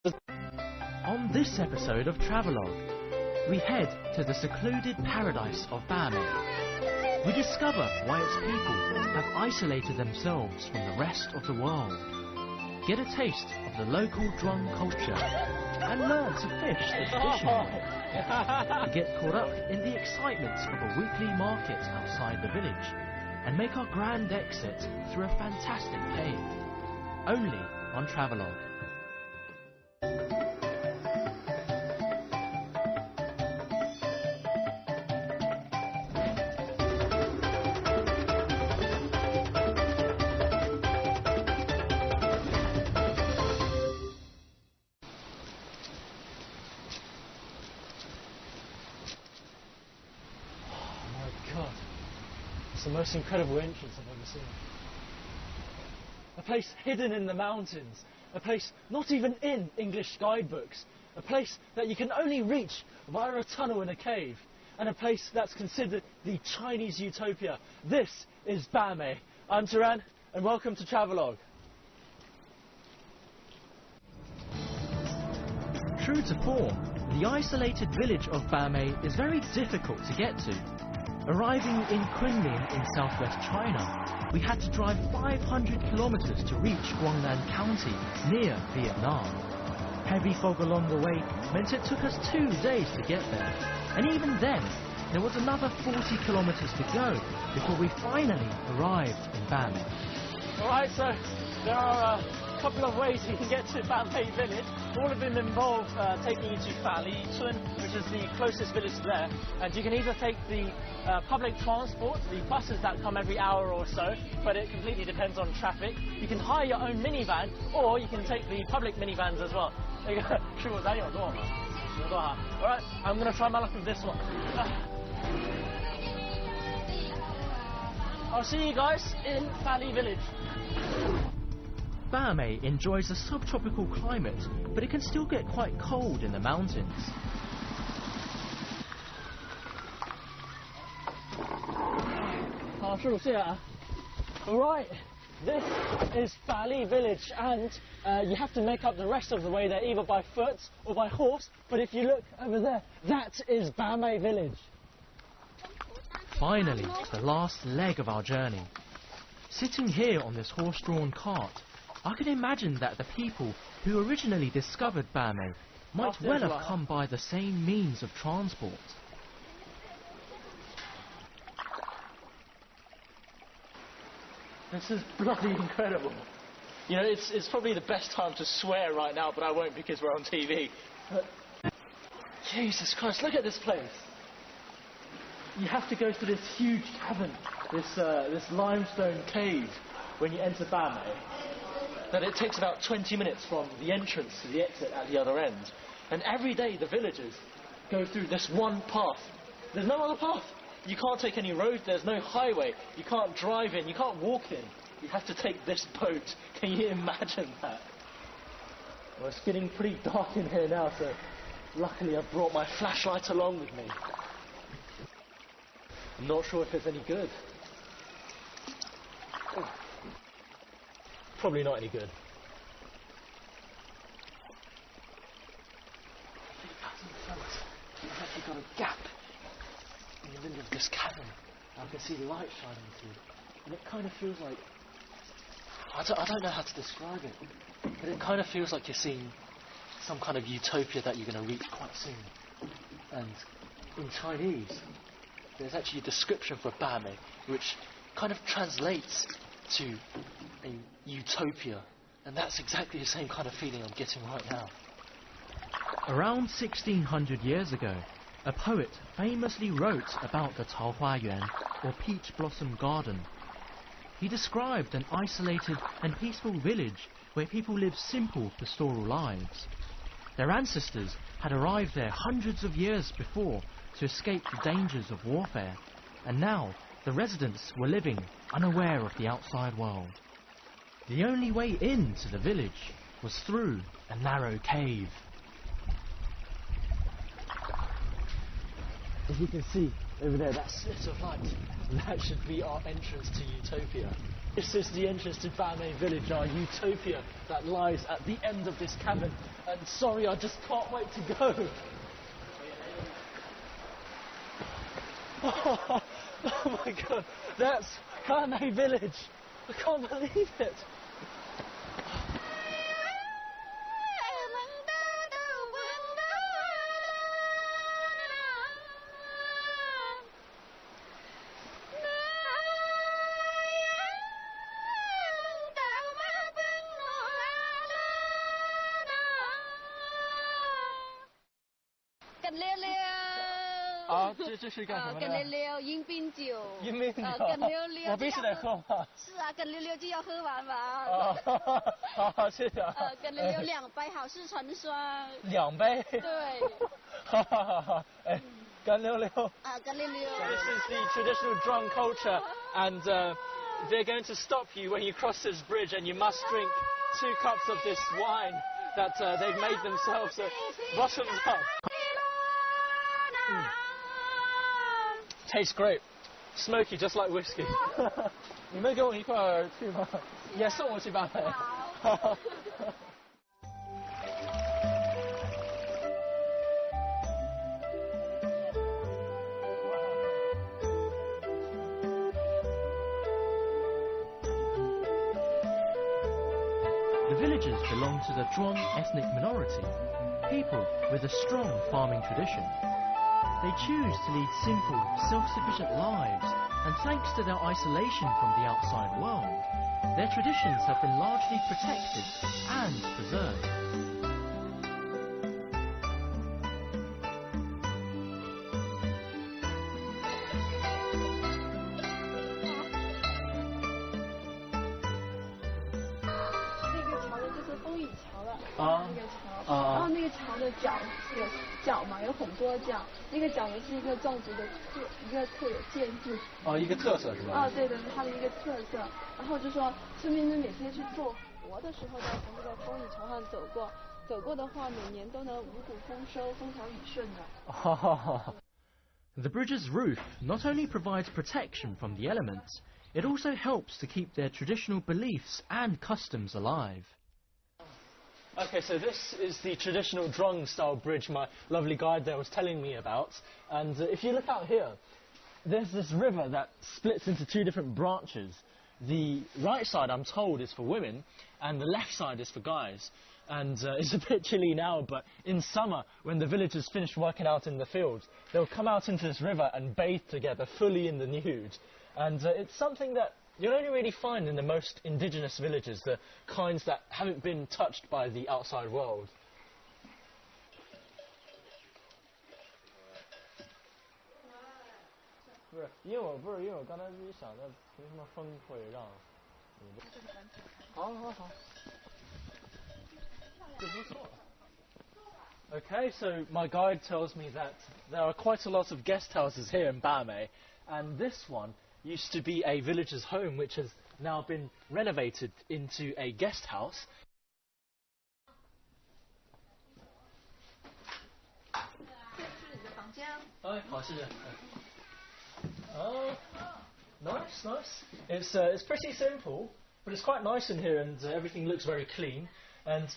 On this episode of Travelogue, we head to the secluded paradise of BAMEI. We discover why its people have isolated themselves from the rest of the world, get a taste of the local drum culture, and learn to fish the traditional way. We get caught up in the excitement of a weekly market outside the village, and make our grand exit through a fantastic cave. Only on Travelogue. The most incredible entrance I've ever seen. A place hidden in the mountains, a place not even in English guidebooks, a place that you can only reach via a tunnel in a cave, and a place that's considered the Chinese utopia. This is BAMEI. I'm Turan, and welcome to Travelogue. True to form, the isolated village of BAMEI is very difficult to get to. Arriving in Kunming in southwest China, we had to drive 500 kilometers to reach Guangnan County, near Vietnam. Heavy fog along the way meant it took us 2 days to get there, and even then, there was another 40 kilometers to go before we finally arrived in BAMEI. Alright, so there are a couple of ways you can get to BAMEI village. All of them involve taking you to Fali-Chun, which is the closest village there, and you can either take the public transport, the buses that come every hour or so, but it completely depends on traffic. You can hire your own minivan, or you can take the public minivans as well. Alright, I'm going to try my luck with this one. I'll see you guys in Fali village. BAMEI enjoys a subtropical climate, but it can still get quite cold in the mountains. Alright, this is Fali village, and you have to make up the rest of the way there either by foot or by horse, but if you look over there, that is BAMEI village. Finally, the last leg of our journey. Sitting here on this horse-drawn cart, I can imagine that the people who originally discovered BAMEI might well have come by the same means of transport. This is bloody incredible. You know, it's probably the best time to swear right now, but I won't because we're on TV. But Jesus Christ, look at this place. You have to go through this huge cavern, this limestone cave when you enter BAMEI. That it takes about 20 minutes from the entrance to the exit at the other end. And every day the villagers go through this one path. There's no other path. You can't take any road, there's no highway. You can't drive in, you can't walk in. You have to take this boat. Can you imagine that? Well, it's getting pretty dark in here now, so luckily I've brought my flashlight along with me. I'm not sure if it's any good. Oh. Probably not any good. I've actually got a gap in the middle of this cavern. I can see the light shining through, and it kind of feels like I don't know how to describe it, but it kind of feels like you're seeing some kind of utopia that you're going to reach quite soon. And in Chinese, there's actually a description for BAMEI, which kind of translates to a utopia, and that's exactly the same kind of feeling I'm getting right now. Around 1600 years ago, a poet famously wrote about the Taohuayuan, or peach blossom garden. He described an isolated and peaceful village where people lived simple pastoral lives. Their ancestors had arrived there hundreds of years before to escape the dangers of warfare, and now the residents were living unaware of the outside world. The only way into the village was through a narrow cave. As you can see over there, that slit of light, that should be our entrance to Utopia. This is the entrance to BAMEI village, our utopia that lies at the end of this cavern. And sorry, I just can't wait to go. Oh my god, that's BAMEI village. I can't believe it.这是干什么的？跟溜溜饮冰酒。饮冰酒。跟溜溜。我必须得喝吗？是啊，跟溜溜就要喝完嘛。好，谢谢啊。跟溜溜2杯，好事成双。2杯。对。好，哎，跟溜溜。跟溜溜。This is the traditional drunk culture, and they're going to stop you when you cross this bridge, and you must drink 2 cups of this wine that they've made themselves. Bottoms up. Tastes great. Smoky, just like whiskey. 你们跟我一块儿去吗？也送我去吧。好。The villagers belong to the Zhuang ethnic minority, people with a strong farming tradition. They choose to lead simple, self-sufficient lives, and thanks to their isolation from the outside world, their traditions have been largely protected and preserved. Oh, 那个桥的角嘛，有很多角，那个角呢是一个种植的一个特有建筑。一个特色是吧？对的，它的一个特色。然后就说村民们每天去做活的时候，都要从这个风雨桥上走过，走过的话，每年都能五谷丰收，风调雨顺的。The bridge's roof not only provides protection from the elements, it also helps to keep their traditional beliefs and customs alive. Okay, so this is the traditional Drong-style bridge my lovely guide there was telling me about. And if you look out here, there's this river that splits into 2 different branches. The right side, I'm told, is for women, and the left side is for guys. And it's a bit chilly now, but in summer, when the villagers finish working out in the fields, they'll come out into this river and bathe together, fully in the nude. And it's something that you'll only really find in the most indigenous villages, the kinds that haven't been touched by the outside world. Okay, so my guide tells me that there are quite a lot of guest houses here in BAMEI, and this one used to be a villager's home, which has now been renovated into a guest house. Oh, nice. It's pretty simple, but it's quite nice in here, and everything looks very clean. And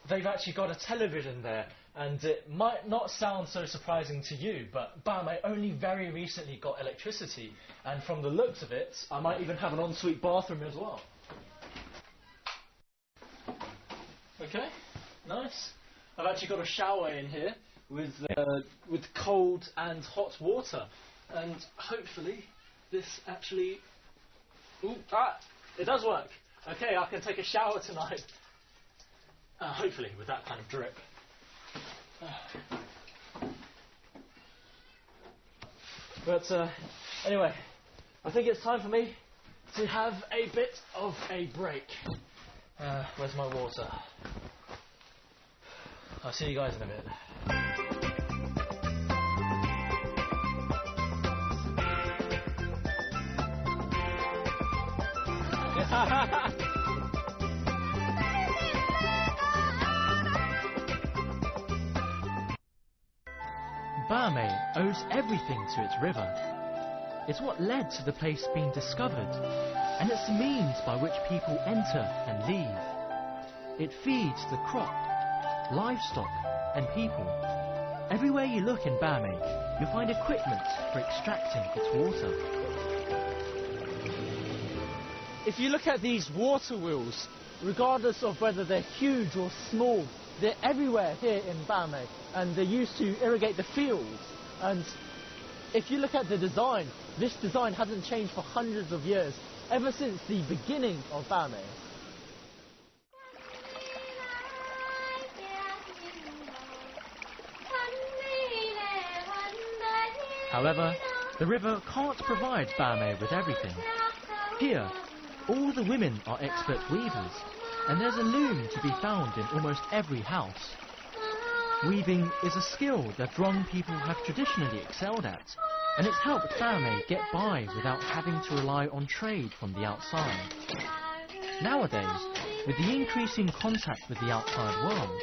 they've actually got a television there, and it might not sound so surprising to you, but BAMEI only very recently got electricity, and from the looks of it, I might even have an ensuite bathroom as well. Okay, nice. I've actually got a shower in here with cold and hot water, and hopefully this actually... it does work. Okay, I can take a shower tonight. Hopefully, with that kind of drip. But anyway, I think it's time for me to have a bit of a break. Where's my water? I'll see you guys in a bit. BAMEI owes everything to its river. is what led to the place being discovered, and it's the means by which people enter and leave. It feeds the crop, livestock and people. Everywhere you look in BAMEI, you'll find equipment for extracting its water. If you look at these water wheels, regardless of whether they're huge or small, they're everywhere here in BAMEI, and they're used to irrigate the fields. And if you look at the design, this design hasn't changed for hundreds of years, ever since the beginning of BAMEI. However, the river can't provide BAMEI with everything. Here, all the women are expert weavers, and there's a loom to be found in almost every house. Weaving is a skill that Drong people have traditionally excelled at, and it's helped BAMEI get by without having to rely on trade from the outside. Nowadays, with the increasing contact with the outside world,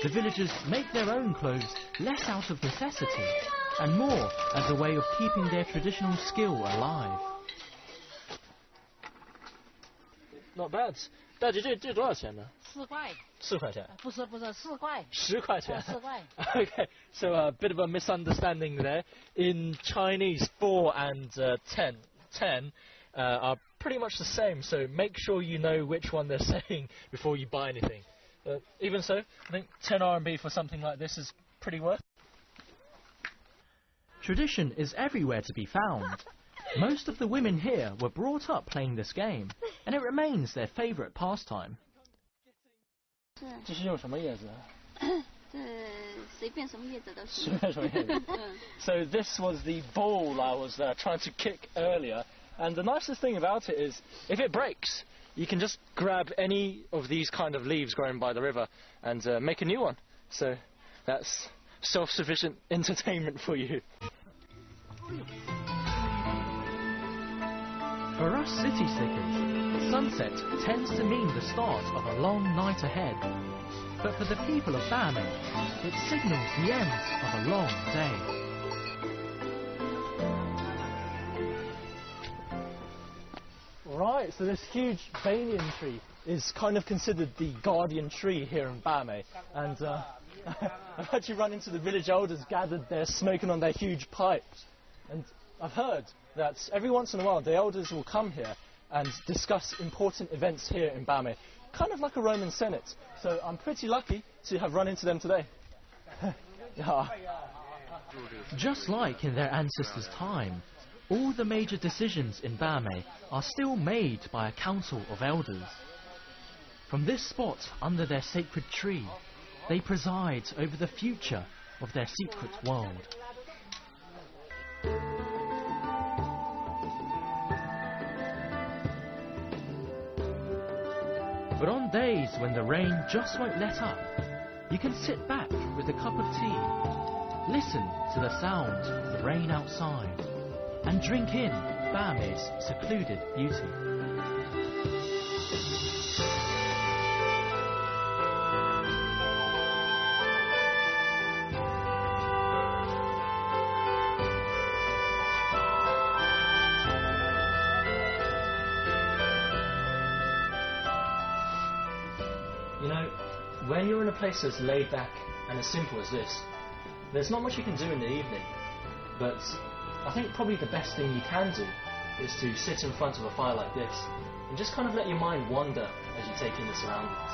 the villagers make their own clothes less out of necessity and more as a way of keeping their traditional skill alive. Not bad. 大姐，这多少钱呢？4块。4块钱。不是4块。10块钱。4块。Okay, so a bit of a misunderstanding there. In Chinese, 4 and 10 are pretty much the same. So make sure you know which one they're saying before you buy anything. Even so, I think 10 RMB for something like this is pretty worth. Tradition is everywhere to be found. Most of the women here were brought up playing this game, and it remains their favourite pastime. 这是用什么叶子？随便什么叶子都行。随便什么叶子。So this was the ball I was trying to kick earlier, and the nicest thing about it is, if it breaks, you can just grab any of these kind of leaves growing by the river and make a new one. So that's self-sufficient entertainment for you. For us city slickers, sunset tends to mean the start of a long night ahead. But for the people of BAMEI, it signals the end of a long day. Right, so this huge banyan tree is kind of considered the guardian tree here in BAMEI. And I've actually run into the village elders gathered there smoking on their huge pipes. And I've heard that every once in a while the elders will come here and discuss important events here in BAMEI, kind of like a Roman Senate. So I'm pretty lucky to have run into them today. Yeah. Just like in their ancestors' time, all the major decisions in BAMEI are still made by a council of elders. From this spot under their sacred tree, they preside over the future of their secret world. But on days when the rain just won't let up, you can sit back with a cup of tea, listen to the sounds of the rain outside, and drink in BAMEI's secluded beauty. You know, when you're in a place as laid back and as simple as this, there's not much you can do in the evening, but I think probably the best thing you can do is to sit in front of a fire like this and just kind of let your mind wander as you take in the surroundings.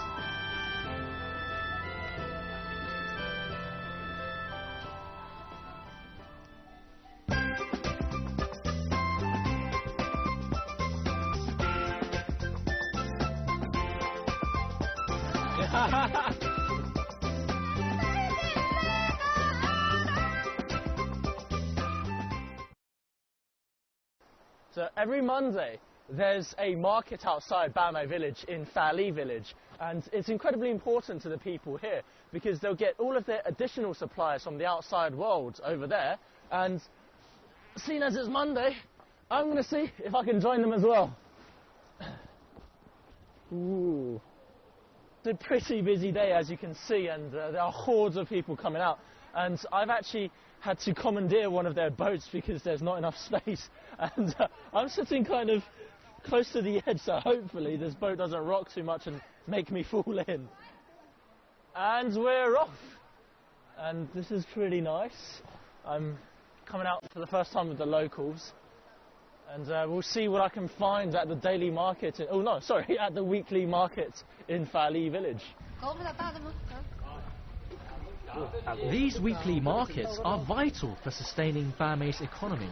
So every Monday there's a market outside BAMEI village in Fali village, and it's incredibly important to the people here because they'll get all of their additional supplies from the outside world over there, and seeing as it's Monday, I'm going to see if I can join them as well. Ooh. It's a pretty busy day, as you can see, and there are hordes of people coming out. And I've actually had to commandeer one of their boats because there's not enough space. And I'm sitting kind of close to the edge, so hopefully this boat doesn't rock too much and make me fall in. And we're off. And this is pretty nice. I'm coming out for the first time with the locals. And we'll see what I can find at the daily market. At the weekly market in Fali village. These weekly markets are vital for sustaining Bamei's economy.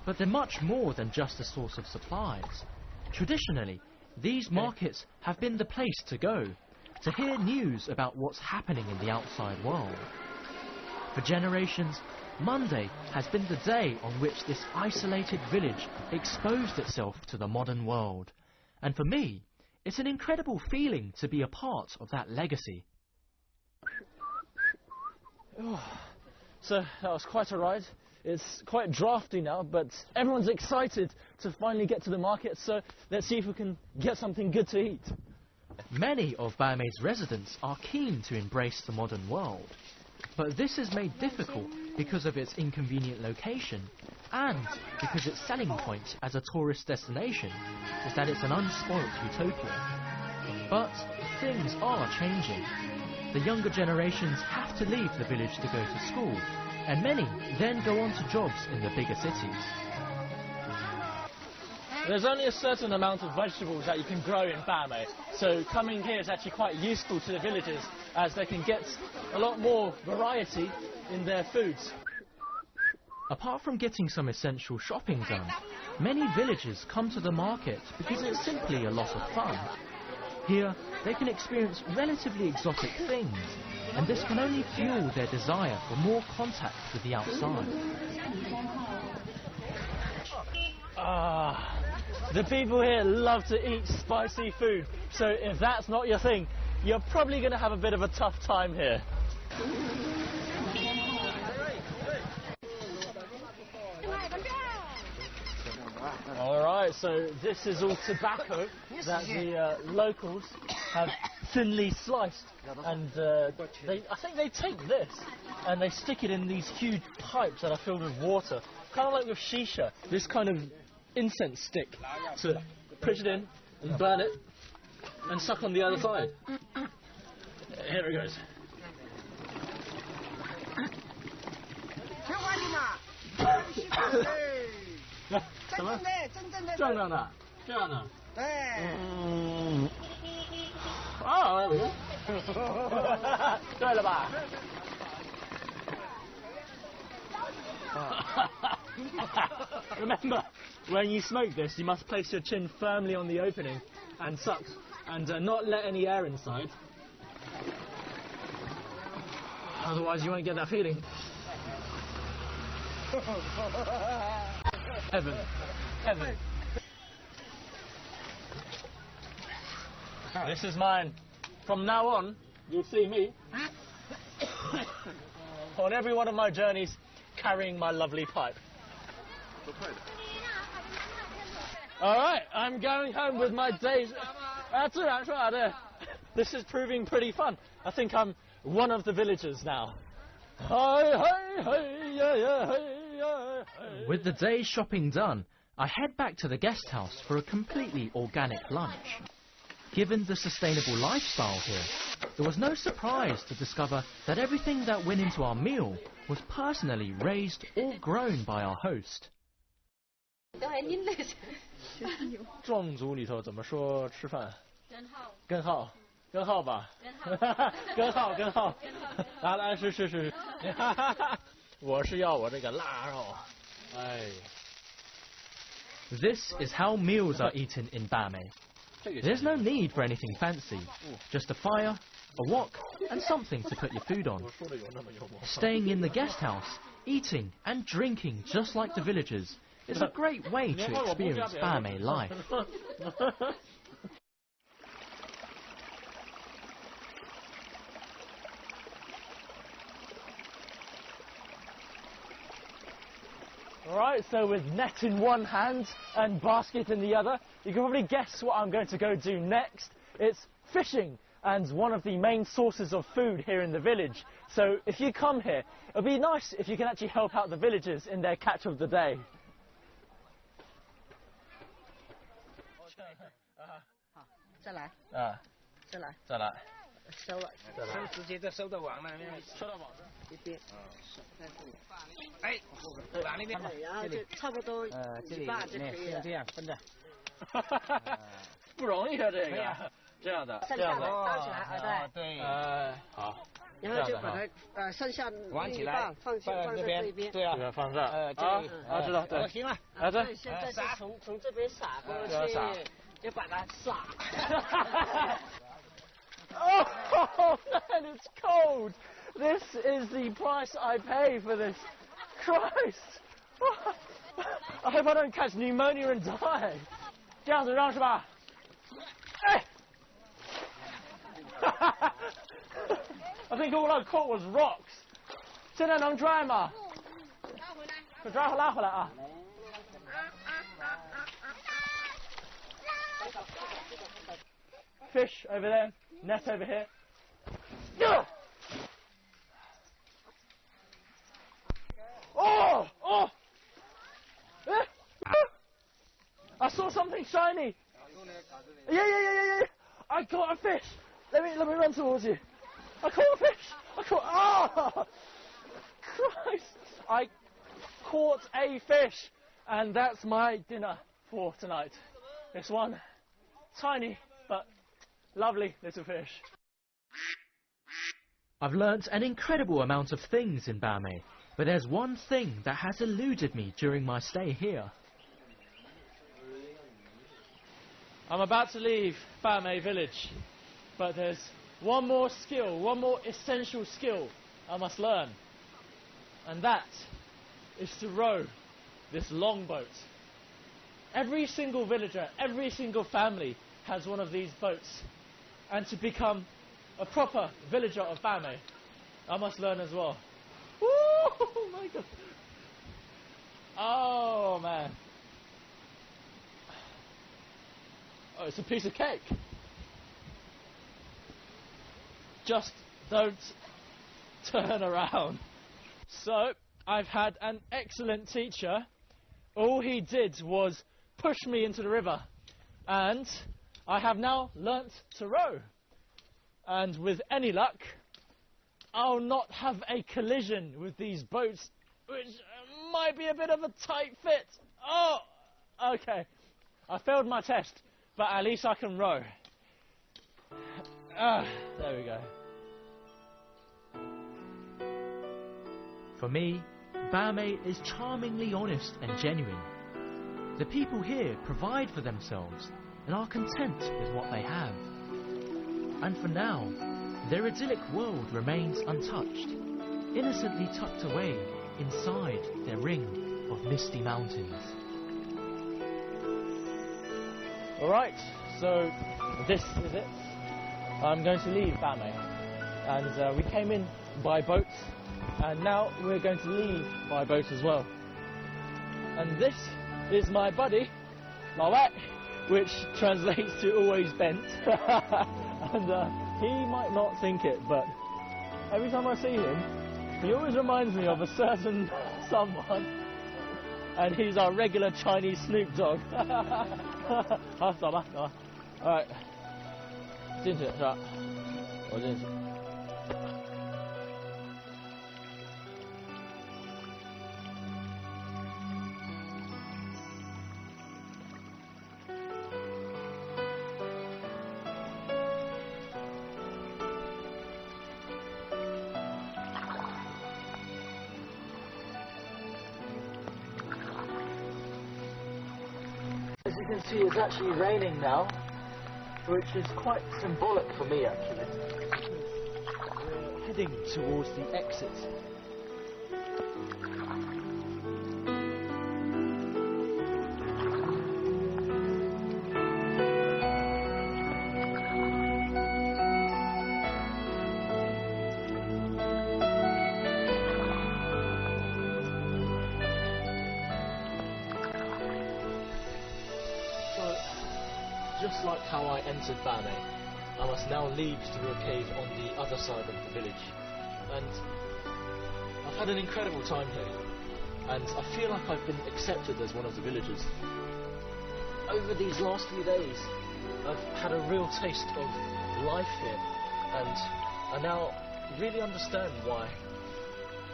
But they're much more than just a source of supplies. Traditionally, these markets have been the place to go, to hear news about what's happening in the outside world. For generations, Monday has been the day on which this isolated village exposed itself to the modern world. And for me, it's an incredible feeling to be a part of that legacy. So that was quite a ride. It's quite drafty now, but everyone's excited to finally get to the market, so let's see if we can get something good to eat. Many of Bamei's residents are keen to embrace the modern world. But this is made difficult because of its inconvenient location and because its selling point as a tourist destination is that it's an unspoilt utopia. But things are changing. The younger generations have to leave the village to go to school, and many then go on to jobs in the bigger cities. There's only a certain amount of vegetables that you can grow in Bamei, so coming here is actually quite useful to the villagers as they can get a lot more variety in their foods. Apart from getting some essential shopping done, many villagers come to the market because it's simply a lot of fun. Here, they can experience relatively exotic things, and this can only fuel their desire for more contact with the outside. The people here love to eat spicy food, so if that's not your thing, you're probably going to have a bit of a tough time here. Alright, so this is all tobacco that the locals have thinly sliced, and I think they take this and they stick it in these huge pipes that are filled with water, kind of like with shisha, this kind of incense stick, to push it in and burn it and suck on the other side. Here it goes. Remember, when you smoke this, you must place your chin firmly on the opening and suck, and not let any air inside. Otherwise, you won't get that feeling. Heaven. Heaven. This is mine. From now on, you'll see me on every one of my journeys carrying my lovely pipe. Alright, I'm going home with my days. This is proving pretty fun. I think I'm one of the villagers now. With the day's shopping done, I head back to the guest house for a completely organic lunch. Given the sustainable lifestyle here, it was no surprise to discover that everything that went into our meal was personally raised or grown by our host. 壮族里头怎么说吃饭？根号。根号吧。根号。来，是。我是要我这个腊肉。哎。This is how meals are eaten in Bamei. There's no need for anything fancy, just a fire, a wok, and something to put your food on. Staying in the guest house, eating and drinking just like the villagers is a great way to experience Bamei life. Alright, so with net in one hand and basket in the other, you can probably guess what I'm going to go do next. It's fishing. and one of the main sources of food here in the village. So if you come here, it'll be nice if you can actually help out the villagers in their catch of the day. 再来，再来，再来，收了，收直接就收到网那边，收到网上。一边，手在这里，哎，往那边，然后就差不多这里一半就可以了。这样分着，不容易啊，这个，这样的，剩下的倒起来，对，好，然后就把它剩下玩起来，放在这边，对啊，放这儿，这里，知道，对，行了，对，现在是从这边撒过去，就把它撒。Oh man, it's cold. This is the price I pay for this. Christ. I hope I don't catch pneumonia and die. 这样子让是吧？哎 I think all I caught was rocks. 现在能拽吗？拉回来啊。Fish over there, net over here. Oh! I saw something shiny. Yeah. I caught a fish. Let me run towards you. I caught a fish. Oh! Christ! I caught a fish, and that's my dinner for tonight. This one, tiny but lovely little fish. I've learnt an incredible amount of things in BAMEI, but there's one thing that has eluded me during my stay here. I'm about to leave BAMEI village, but there's one more essential skill I must learn, and that is to row this longboat. Every single villager, every single family has one of these boats, and to become a proper villager of BAMEI, I must learn as well. Oh my god! Oh man! Oh, it's a piece of cake. Just don't turn around. So, I've had an excellent teacher. All he did was push me into the river, and I have now learnt to row. And with any luck, I'll not have a collision with these boats, which might be a bit of a tight fit. Oh, okay. I failed my test, but at least I can row. There we go. For me, BAMEI is charmingly honest and genuine. The people here provide for themselves and are content with what they have. And for now, their idyllic world remains untouched, innocently tucked away inside their ring of misty mountains. Alright, so this is it. I'm going to leave BAMEI, and we came in by boat, and now we're going to leave by boat as well. And this is my buddy, Lao Wei, which translates to always bent. And he might not think it, but every time I see him, he always reminds me of a certain someone, and he's our regular Chinese Snoop Dogg. Alright, 进去是吧？我进去。As you can see, it's actually raining now, which is quite symbolic for me actually. We're heading towards the exit. Just like how I entered BAMEI, I must now lead through a cave on the other side of the village. And I've had an incredible time here, and I feel like I've been accepted as one of the villagers. Over these last few days, I've had a real taste of life here, and I now really understand why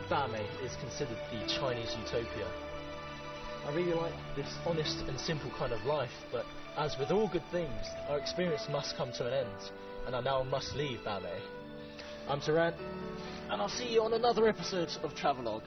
Bamei is considered the Chinese utopia. I really like this honest and simple kind of life, but as with all good things, our experience must come to an end, and I now must leave Bamei. I'm Taran, and I'll see you on another episode of Travelogue.